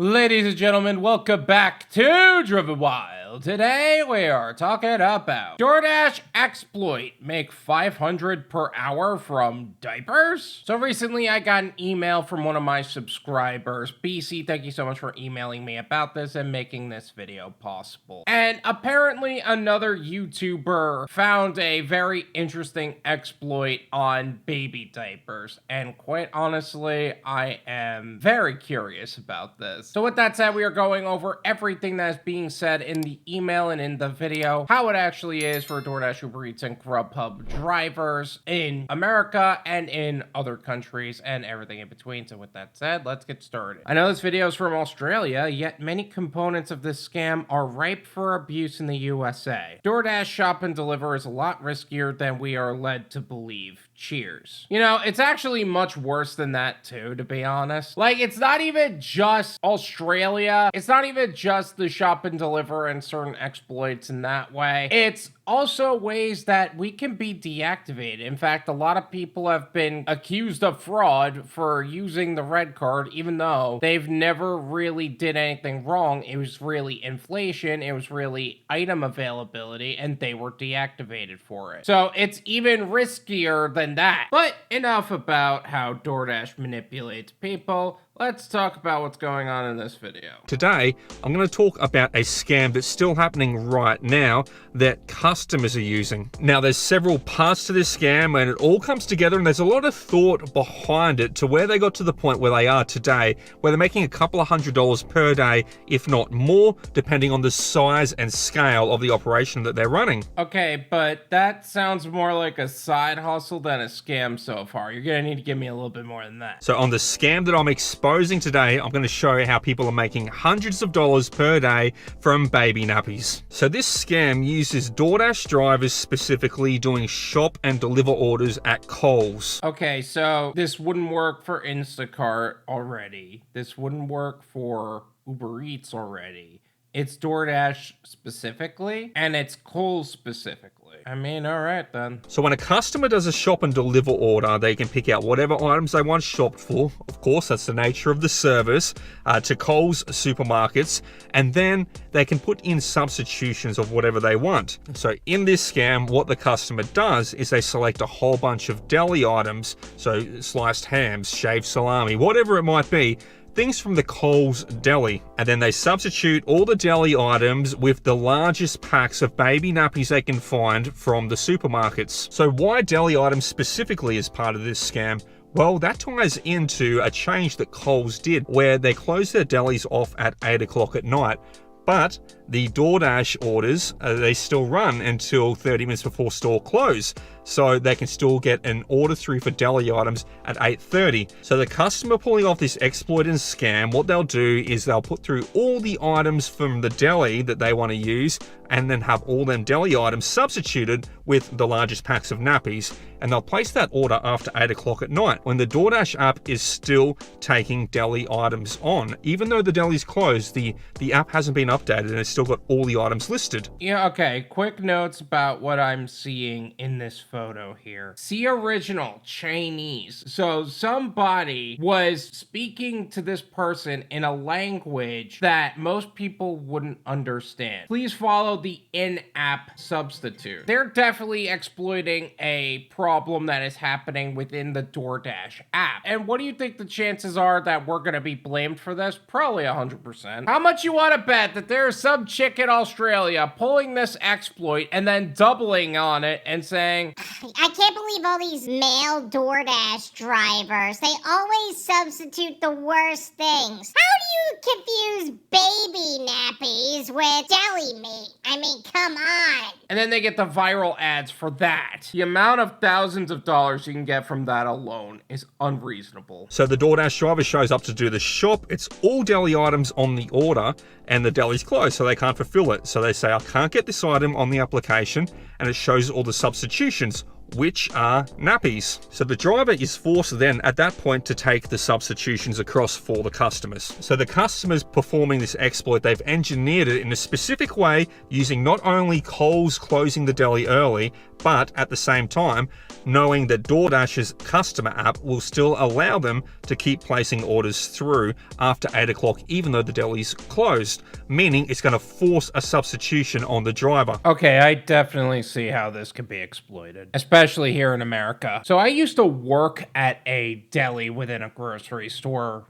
Ladies and gentlemen, welcome back to Driven Wyld. Today we are talking about Doordash exploit make 500 per hour from diapers. So recently I got an email from one of my subscribers. BC, thank you so much for emailing me about this and making this video possible. And apparently another YouTuber found a very interesting exploit on baby diapers. And quite honestly, I am very curious about this. So with that said, we are going over everything that is being said in the email and in the video, how it actually is for Doordash UberEats and Grubhub drivers in America and in other countries and everything in between. So with that said, let's get started. I know this video is from Australia, yet many components of this scam are ripe for abuse in the USA. Doordash shop and deliver is a lot riskier than we are led to believe. Cheers. You know, it's actually much worse than that too, to be honest. Like, it's not even just Australia. It's not even just the shop and deliver and certain exploits in that way. It's also ways that we can be deactivated. In fact, a lot of people have been accused of fraud for using the red card, even though they've never really did anything wrong. It was really inflation, it was really item availability, and they were deactivated for it. So it's even riskier than that. But enough about how Doordash manipulates people. Let's talk about what's going on in this video. Today, I'm going to talk about a scam that's still happening right now that customers are using. Now, there's several parts to this scam and it all comes together and there's a lot of thought behind it to where they got to the point where they are today, where they're making a couple of $100s per day, if not more, depending on the size and scale of the operation that they're running. Okay, but that sounds more like a side hustle than a scam so far. You're going to need to give me a little bit more than that. So on the scam that I'm exposing today, I'm going to show you how people are making hundreds of dollars per day from baby nappies. So this scam uses Doordash drivers specifically doing shop and deliver orders at Coles. Okay, so this wouldn't work for Instacart already. This wouldn't work for Uber Eats already. It's Doordash specifically, and it's Coles specifically. I mean, all right then. So when a customer does a shop and deliver order, they can pick out whatever items they want shopped for. Of course, that's the nature of the service, to Coles supermarkets, and then they can put in substitutions of whatever they want. So in this scam, what the customer does is they select a whole bunch of deli items, so sliced hams, shaved salami, whatever it might be, things from the Coles deli, and then they substitute all the deli items with the largest packs of baby nappies they can find from the supermarkets. So why deli items specifically is part of this scam? Well, that ties into a change that Coles did where they closed their delis off at 8 o'clock at night. But the Doordash orders, they still run until 30 minutes before store close. So they can still get an order through for deli items at 8:30. So the customer pulling off this exploit and scam, what they'll do is they'll put through all the items from the deli that they want to use and then have all them deli items substituted with the largest packs of nappies. And they'll place that order after 8 o'clock at night when the Doordash app is still taking deli items on. Even though the deli's closed, the app hasn't been updated and it's still got all the items listed. Yeah, okay, quick notes about what I'm seeing in this photo here. See original Chinese. So somebody was speaking to this person in a language that most people wouldn't understand. Please follow the in-app substitute. They're definitely exploiting a problem that is happening within the Doordash app. And what do you think the chances are that we're gonna be blamed for this? Probably 100%. How much you want to bet that there's some chick in Australia pulling this exploit and then doubling on it and saying, I can't believe all these male Doordash drivers. They always substitute the worst things. How do you confuse baby nappies with deli meat? I mean, come on. and then they get the viral ads for that. The amount of thousands of dollars you can get from that alone is unreasonable. So the Doordash driver shows up to do the shop. It's all deli items on the order and the deli's closed, so they can't fulfill it. So they say, I can't get this item on the application, and it shows all the substitutions. which are nappies. So the driver is forced then at that point to take the substitutions across for the customers. So the customers performing this exploit, they've engineered it in a specific way using not only Coles closing the deli early, but at the same time, knowing that DoorDash's customer app will still allow them to keep placing orders through after 8 o'clock, even though the deli's closed, meaning it's going to force a substitution on the driver. Okay, I definitely see how this could be exploited, especially here in America. So I used to work at a deli within a grocery store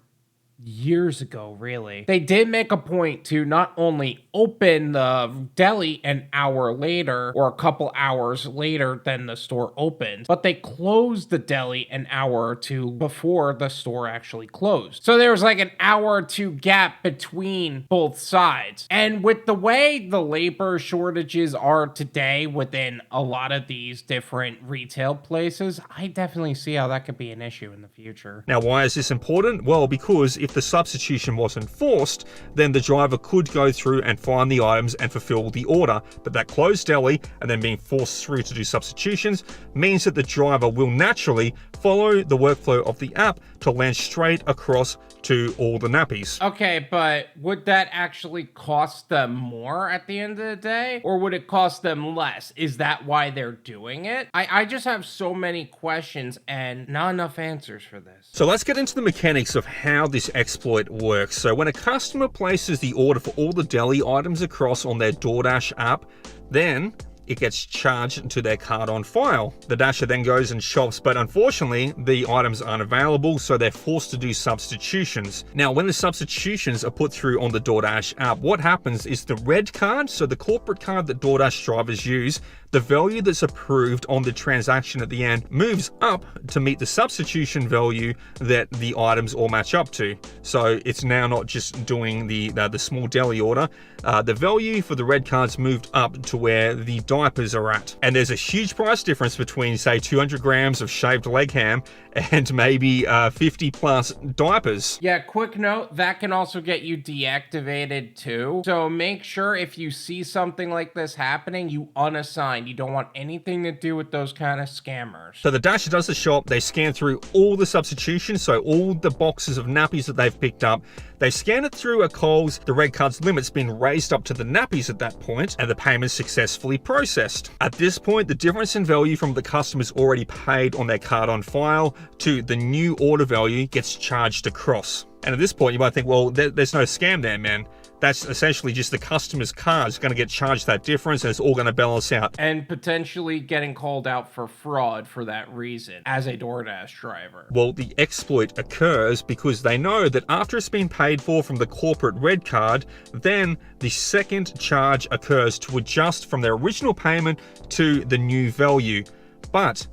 years ago, really. They did make a point to not only open the deli an hour later or a couple hours later than the store opened, but they closed the deli an hour or two before the store actually closed. So there was like an hour or two gap between both sides. And with the way the labor shortages are today within a lot of these different retail places, I definitely see how that could be an issue in the future. Now, why is this important? Well, because if the substitution wasn't forced, then the driver could go through and find the items and fulfill the order. But that closed deli and then being forced through to do substitutions means that the driver will naturally follow the workflow of the app to land straight across to all the nappies. Okay, but would that actually cost them more at the end of the day? Or would it cost them less? Is that why they're doing it? I just have so many questions and not enough answers for this. So let's get into the mechanics of how this exploit works. So when a customer places the order for all the deli items across on their DoorDash app, then it gets charged to their card on file. The dasher then goes and shops, but unfortunately, the items aren't available, so they're forced to do substitutions. Now, when the substitutions are put through on the DoorDash app, what happens is the red card, so the corporate card that DoorDash drivers use, the value that's approved on the transaction at the end moves up to meet the substitution value that the items all match up to. So it's now not just doing the small deli order. The value for the red cards moved up to where the diapers are at. And there's a huge price difference between, say, 200 grams of shaved leg ham and maybe 50 plus diapers. Yeah, quick note, that can also get you deactivated too. So make sure if you see something like this happening, you unassign. You don't want anything to do with those kind of scammers. So the dasher does the shop, they scan through all the substitutions, so all the boxes of nappies that they've picked up, they scan it through a Coles, the red card's limit's been raised up to the nappies at that point, and the payment's successfully processed. At this point, the difference in value from the customers already paid on their card on file to the new order value gets charged across. And at this point, you might think, well, there's no scam there, man. That's essentially just the customer's card is going to get charged that difference, and it's all going to balance out. And potentially getting called out for fraud for that reason as a DoorDash driver. Well, the exploit occurs because they know that after it's been paid for from the corporate red card, then the second charge occurs to adjust from their original payment to the new value. But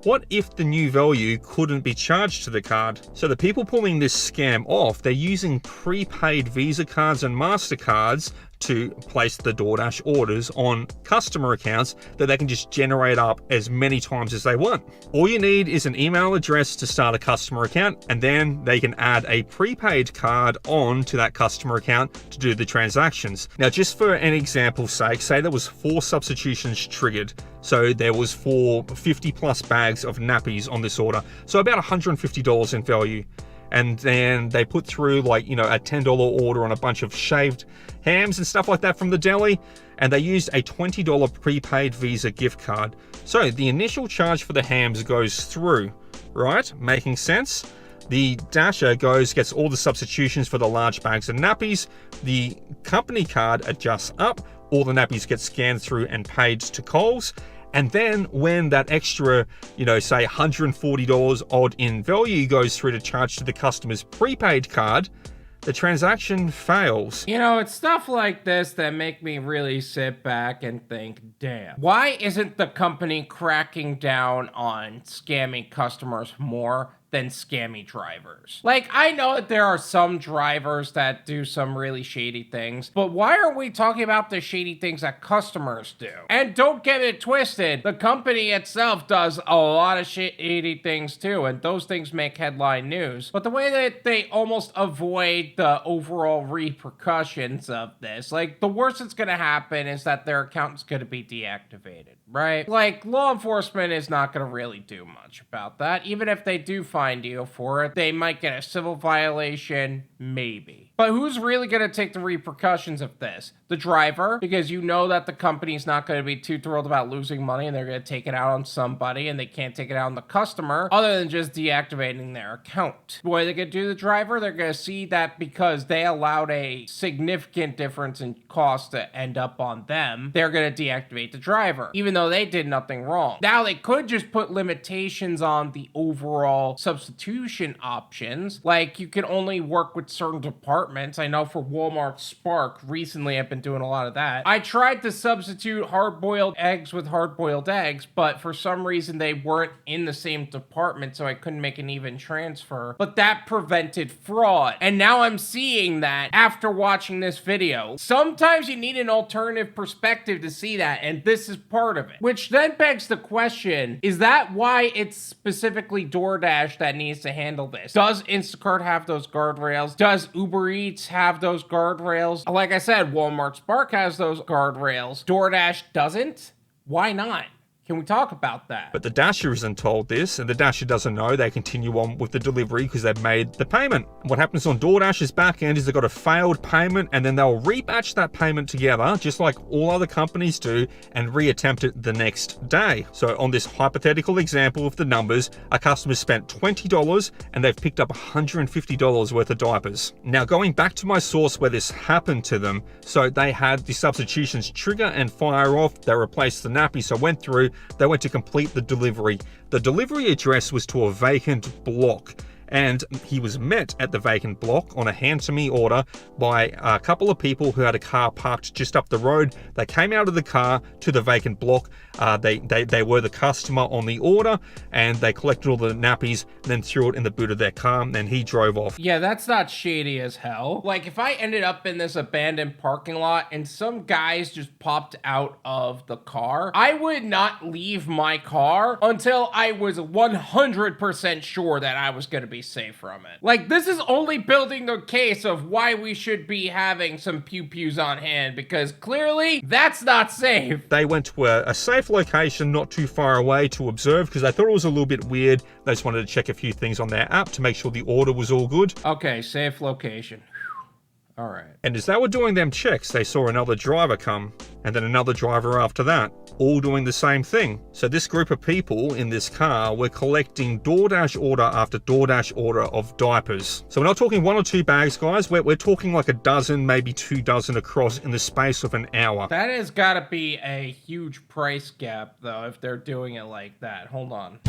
what if the new value couldn't be charged to the card? So the people pulling this scam off, they're using prepaid Visa cards and MasterCards to place the DoorDash orders on customer accounts that they can just generate up as many times as they want. All you need is an email address to start a customer account, and then they can add a prepaid card on to that customer account to do the transactions. Now, just for an example's sake, say there was 4 substitutions triggered. So there was 50 plus bags of nappies on this order. So about $150 in value. And then they put through a $10 order on a bunch of shaved hams and stuff like that from the deli, and they used a $20 prepaid Visa gift card. So the initial charge for the hams goes through, right? Making sense? The dasher gets all the substitutions for the large bags of nappies. The company card adjusts up. All the nappies get scanned through and paid to Coles. And then when that extra, say $140 odd in value goes through to charge to the customer's prepaid card, the transaction fails. It's stuff like this that make me really sit back and think, damn, why isn't the company cracking down on scamming customers more than scammy drivers. Like, I know that there are some drivers that do some really shady things, but why are we talking about the shady things that customers do? And don't get it twisted, the company itself does a lot of shady things too, and those things make headline news. But the way that they almost avoid the overall repercussions of this, like, the worst that's gonna happen is that their account's gonna be deactivated, right? Like, law enforcement is not gonna really do much about that. Even if they do find you for it, they might get a civil violation, maybe. But who's really going to take the repercussions of this? The driver, because you know that the company's not going to be too thrilled about losing money and they're going to take it out on somebody, and they can't take it out on the customer other than just deactivating their account. The way they could do the driver, they're going to see that because they allowed a significant difference in cost to end up on them, they're going to deactivate the driver, even though they did nothing wrong. Now, they could just put limitations on the overall substitution options, like you can only work with certain departments. I know for Walmart Spark, recently I've been doing a lot of that. I tried to substitute hard-boiled eggs with hard-boiled eggs, but for some reason they weren't in the same department, so I couldn't make an even transfer. But that prevented fraud. And now I'm seeing that after watching this video. Sometimes you need an alternative perspective to see that, and this is part of it. Which then begs the question, is that why it's specifically DoorDash that needs to handle this? Does Instacart have those guardrails? Does UberEats have those guardrails? Like I said, Walmart Spark has those guardrails. DoorDash doesn't? Why not? Can we talk about that? But the Dasher isn't told this, and the Dasher doesn't know. They continue on with the delivery because they've made the payment. What happens on DoorDash's back end is they've got a failed payment, and then they'll rebatch that payment together, just like all other companies do, and reattempt it the next day. So on this hypothetical example of the numbers, a customer spent $20 and they've picked up $150 worth of diapers. Now, going back to my source where this happened to them, so they had the substitutions trigger and fire off. They replaced the nappy, so went through. They went to complete the delivery. The delivery address was to a vacant block, and he was met at the vacant block on a hand-to-me order by a couple of people who had a car parked just up the road. They came out of the car to the vacant block. They were the customer on the order, and they collected all the nappies and then threw it in the boot of their car, and he drove off. Yeah, that's not shady as hell. Like, if I ended up in this abandoned parking lot and some guys just popped out of the car, I would not leave my car until I was 100% sure that I was going to be safe from it. Like, this is only building the case of why we should be having some pew-pews on hand, because clearly that's not safe. They went to a safe location not too far away to observe because they thought it was a little bit weird. They just wanted to check a few things on their app to make sure the order was all good. Okay, safe location. All right. And as they were doing them checks, they saw another driver come, and then another driver after that, all doing the same thing. So this group of people in this car were collecting DoorDash order after DoorDash order of diapers. So we're not talking 1 or 2 bags, guys. We're talking like a dozen, maybe 2 dozen across in the space of an hour. That has got to be a huge price gap, though, if they're doing it like that. Hold on.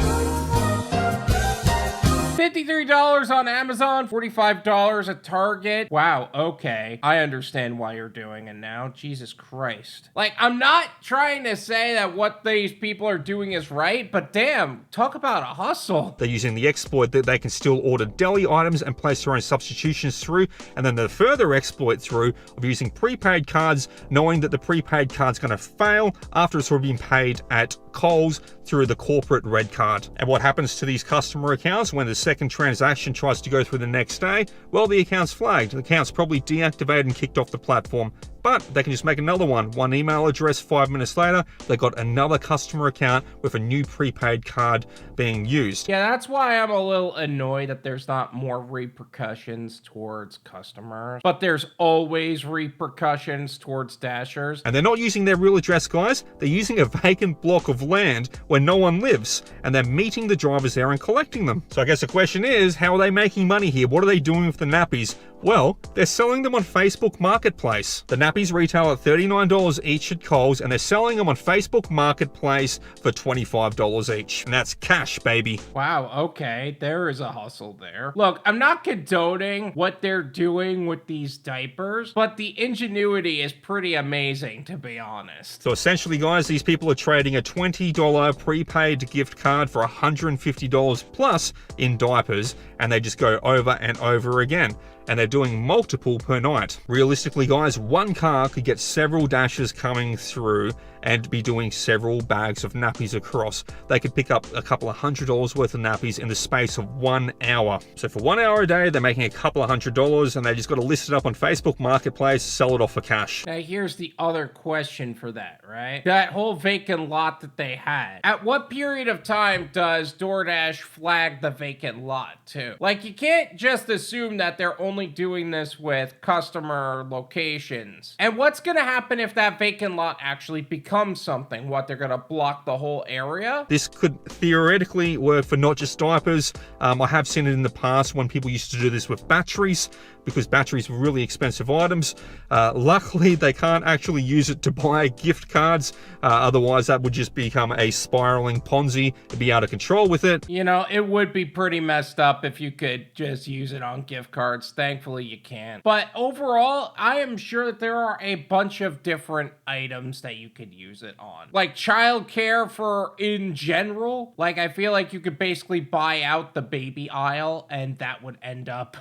$53 on Amazon, $45 at Target. Wow, okay. I understand why you're doing it now. Jesus Christ. Like, I'm not trying to say that what these people are doing is right, but damn, talk about a hustle. They're using the exploit that they can still order deli items and place their own substitutions through, and then the further exploit through of using prepaid cards, knowing that the prepaid card's going to fail after it's already been paid at Coles through the corporate red card. And what happens to these customer accounts when the second transaction tries to go through the next day? Well, the account's flagged. The account's probably deactivated and kicked off the platform. But they can just make another one. One email address, 5 minutes later, they got another customer account with a new prepaid card being used. Yeah, that's why I'm a little annoyed that there's not more repercussions towards customers. But there's always repercussions towards dashers. And they're not using their real address, guys. They're using a vacant block of land where no one lives. And they're meeting the drivers there and collecting them. So I guess the question is, how are they making money here? What are they doing with the nappies? Well, they're selling them on Facebook Marketplace. The nappies retail at $39 each at Kohl's, and they're selling them on Facebook Marketplace for $25 each. And that's cash, baby. Wow, okay, there is a hustle there. Look, I'm not condoning what they're doing with these diapers, but the ingenuity is pretty amazing, to be honest. So essentially, guys, these people are trading a $20 prepaid gift card for $150 plus in diapers, and they just go over and over again. And they're doing multiple per night. Realistically, guys, one car could get several dashes coming through and be doing several bags of nappies across. They could pick up a couple of $100 worth of nappies in the space of 1 hour. So for 1 hour a day, they're making a couple of $100, and they just got to list it up on Facebook Marketplace, sell it off for cash. Now here's the other question for that, right? That whole vacant lot that they had. At what period of time does DoorDash flag the vacant lot too? Like, you can't just assume that they're only doing this with customer locations. And what's gonna happen if that vacant lot actually becomes something? What, they're gonna block the whole area? This could theoretically work for not just diapers. I have seen it in the past when people used to do this with batteries, because batteries were really expensive items. Luckily, they can't actually use it to buy gift cards. Otherwise, that would just become a spiraling Ponzi. It'd be out of control with it. You know, it would be pretty messed up if you could just use it on gift cards. Thankfully, you can't. But overall, I am sure that there are a bunch of different items that you could use it on. Like childcare for in general. Like, I feel like you could basically buy out the baby aisle, and that would end up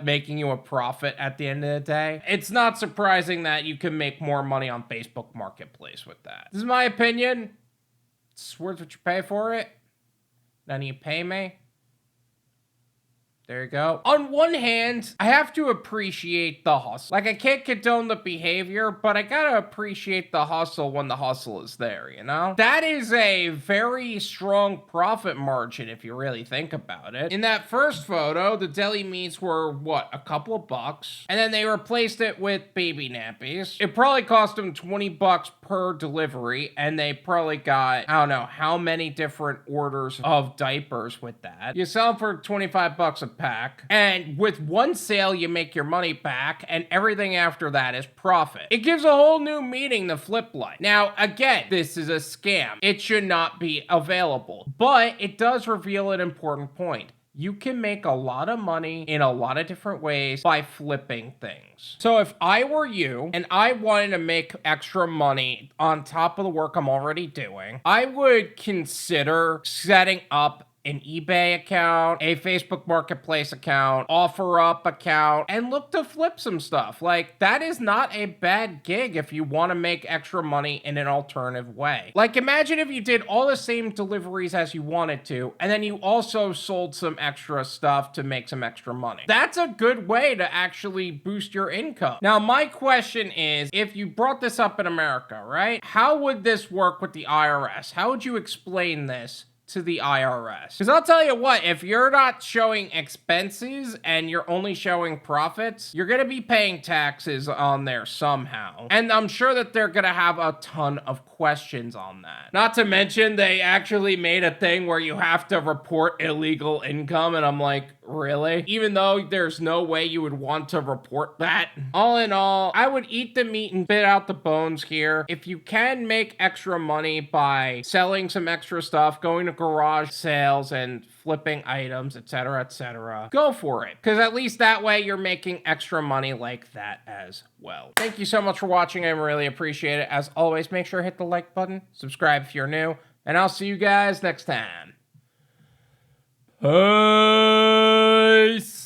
making you a profit at the end of the day. It's not surprising that you can make more money on Facebook Marketplace with that. This is my opinion. It's worth what you pay for it. None of you pay me. There you go. On one hand, I have to appreciate the hustle. Like, I can't condone the behavior, but I gotta appreciate the hustle when the hustle is there, you know? That is a very strong profit margin if you really think about it. In that first photo, the deli meats were, what, a couple of bucks? And then they replaced it with baby nappies. It probably cost them 20 bucks per delivery, and they probably got, I don't know, how many different orders of diapers with that. You sell them for 25 bucks a pack, and with one sale you make your money back, and everything after that is profit. It gives a whole new meaning to Flip Light. Now again, this is a scam. It should not be available, but it does reveal an important point. You can make a lot of money in a lot of different ways by flipping things. So if I were you and I wanted to make extra money on top of the work I'm already doing, I would consider setting up an eBay account, a Facebook Marketplace account, OfferUp account, and look to flip some stuff. Like, that is not a bad gig if you want to make extra money in an alternative way. Like, imagine if you did all the same deliveries as you wanted to, and then you also sold some extra stuff to make some extra money. That's a good way to actually boost your income. Now, my question is, if you brought this up in America, right? How would this work with the IRS? How would you explain this to the IRS? Because I'll tell you what, if you're not showing expenses and you're only showing profits, you're gonna be paying taxes on there somehow. And I'm sure that they're gonna have a ton of questions on that. Not to mention, they actually made a thing where you have to report illegal income, and I'm like, really? Even though there's no way you would want to report that? All in all, I would eat the meat and spit out the bones here. If you can make extra money by selling some extra stuff, going to garage sales and flipping items, etc., go for it. Because at least that way you're making extra money like that as well. Thank you so much for watching. I really appreciate it. As always, make sure to hit the like button, subscribe if you're new, and I'll see you guys next time. Peace.